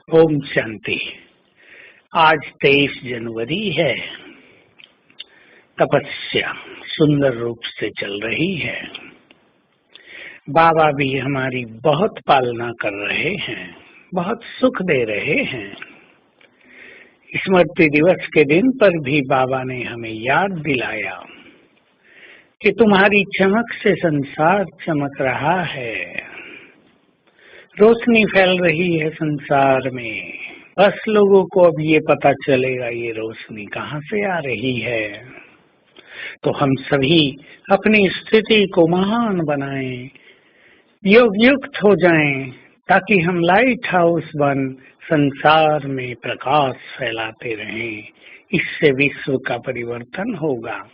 ओम शांति। आज 23 जनवरी है। तपस्या सुंदर रूप से चल रही है। बाबा भी हमारी बहुत पालना कर रहे हैं, बहुत सुख दे रहे हैं। स्मृति दिवस के दिन पर भी बाबा ने हमें याद दिलाया कि तुम्हारी चमक से संसार चमक रहा है। रोशनी फैल रही है संसार में। बस लोगों को अब ये पता चलेगा ये रोशनी कहाँ से आ रही है। तो हम सभी अपनी स्थिति को महान बनाएं, योग युक्त हो जाएं, ताकि हम लाइट हाउस बन संसार में प्रकाश फैलाते रहें। इससे विश्व का परिवर्तन होगा।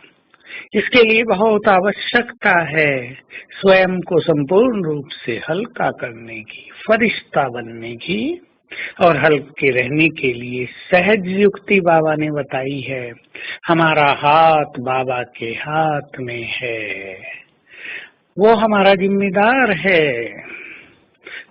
इसके लिए बहुत आवश्यकता है स्वयं को संपूर्ण रूप से हल्का करने की, फरिश्ता बनने की। और हल्के रहने के लिए सहज युक्ति बाबा ने बताई है। हमारा हाथ बाबा के हाथ में है, वो हमारा जिम्मेदार है।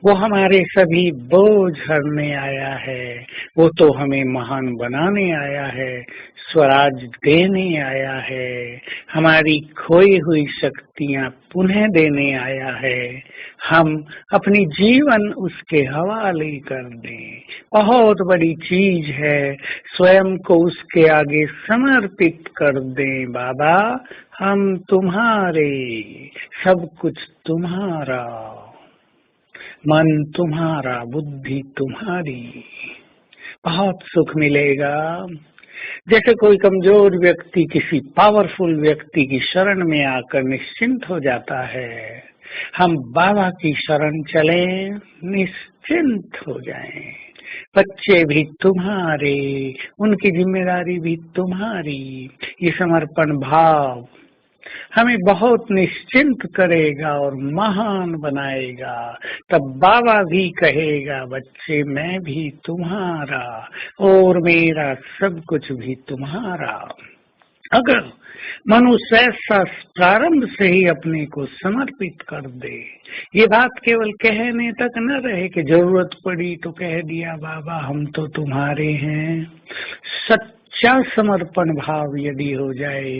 वो हमारे सभी बोझ हरने आया है। वो तो हमें महान बनाने आया है, स्वराज देने आया है, हमारी खोई हुई शक्तियां पुनः देने आया है। हम अपनी जीवन उसके हवाले कर दें। बहुत बड़ी चीज है, स्वयं को उसके आगे समर्पित कर दें। बाबा, हम तुम्हारे, सब कुछ तुम्हारा, मन तुम्हारा, बुद्धि तुम्हारी। बहुत सुख मिलेगा। जैसे कोई कमजोर व्यक्ति किसी पावरफुल व्यक्ति की शरण में आकर निश्चिंत हो जाता है, हम बाबा की शरण चलें, निश्चिंत हो जाएं। बच्चे भी तुम्हारे, उनकी जिम्मेदारी भी तुम्हारी। ये समर्पण भाव हमें बहुत निश्चिंत करेगा और महान बनाएगा। तब बाबा भी कहेगा, बच्चे मैं भी तुम्हारा और मेरा सब कुछ भी तुम्हारा। अगर मनुष्य ऐसा प्रारंभ से ही अपने को समर्पित कर दे, ये बात केवल कहने तक न रहे कि जरूरत पड़ी तो कह दिया बाबा हम तो तुम्हारे हैं। सच्चा समर्पण भाव यदि हो जाए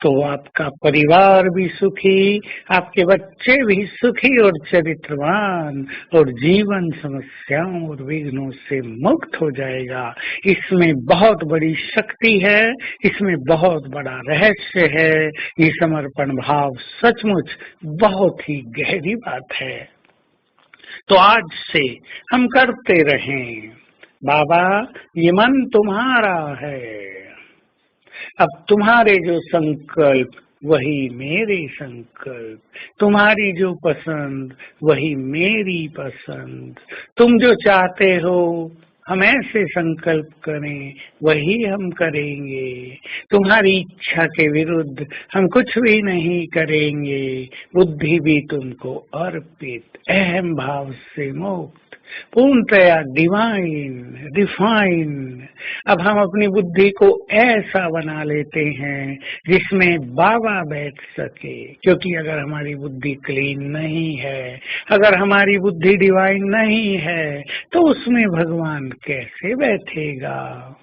तो आपका परिवार भी सुखी, आपके बच्चे भी सुखी और चरित्रवान, और जीवन समस्याओं और विघ्नों से मुक्त हो जाएगा। इसमें बहुत बड़ी शक्ति है, इसमें बहुत बड़ा रहस्य है। ये समर्पण भाव सचमुच बहुत ही गहरी बात है। तो आज से हम करते रहें। बाबा, ये मन तुम्हारा है। अब तुम्हारे जो संकल्प वही मेरे संकल्प, तुम्हारी जो पसंद वही मेरी पसंद। तुम जो चाहते हो हम ऐसे संकल्प करें, वही हम करेंगे। तुम्हारी इच्छा के विरुद्ध हम कुछ भी नहीं करेंगे। बुद्धि भी तुमको अर्पित, अहम भाव से मुक्त, पूर्णतया डिवाइन, रिफाइन। अब हम अपनी बुद्धि को ऐसा बना लेते हैं जिसमें बाबा बैठ सके। क्योंकि अगर हमारी बुद्धि क्लीन नहीं है, अगर हमारी बुद्धि डिवाइन नहीं है, तो उसमें भगवान कैसे बैठेगा।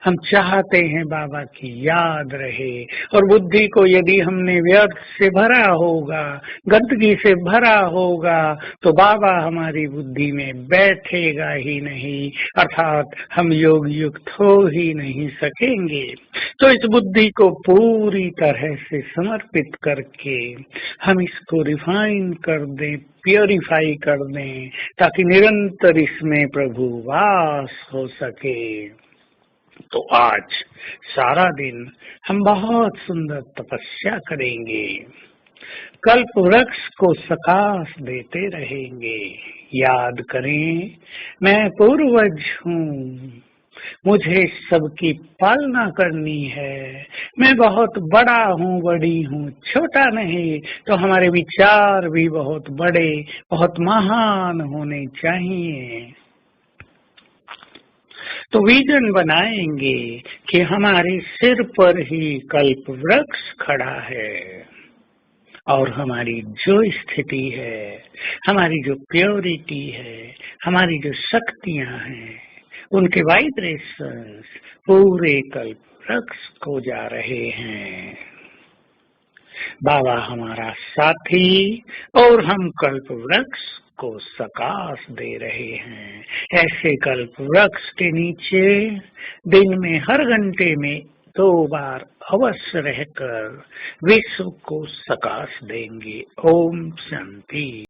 हम चाहते हैं बाबा की याद रहे। और बुद्धि को यदि हमने व्यर्थ से भरा होगा, गंदगी से भरा होगा, तो बाबा हमारी बुद्धि में बैठेगा ही नहीं, अर्थात हम योग युक्त हो ही नहीं सकेंगे। तो इस बुद्धि को पूरी तरह से समर्पित करके हम इसको रिफाइन कर दें, प्योरीफाई कर दें, ताकि निरंतर इसमें प्रभु वास हो सके। तो आज सारा दिन हम बहुत सुंदर तपस्या करेंगे, कल्प वृक्ष को सकाश देते रहेंगे। याद करें, मैं पूर्वज हूँ, मुझे सबकी पालना करनी है। मैं बहुत बड़ा हूँ, बड़ी हूँ, छोटा नहीं। तो हमारे विचार भी बहुत बड़े, बहुत महान होने चाहिए। तो विजन बनाएंगे कि हमारे सिर पर ही कल्प वृक्ष खड़ा है और हमारी जो स्थिति है, हमारी जो प्योरिटी है, हमारी जो शक्तियां हैं, उनके वाइब्रेशंस पूरे कल्प वृक्ष को जा रहे हैं। बाबा हमारा साथी और हम कल्प वृक्ष को सकाश दे रहे हैं। ऐसे कल्प वृक्ष के नीचे दिन में हर घंटे में 2 बार अवश्य रहकर विश्व को सकाश देंगे। ओम शांति।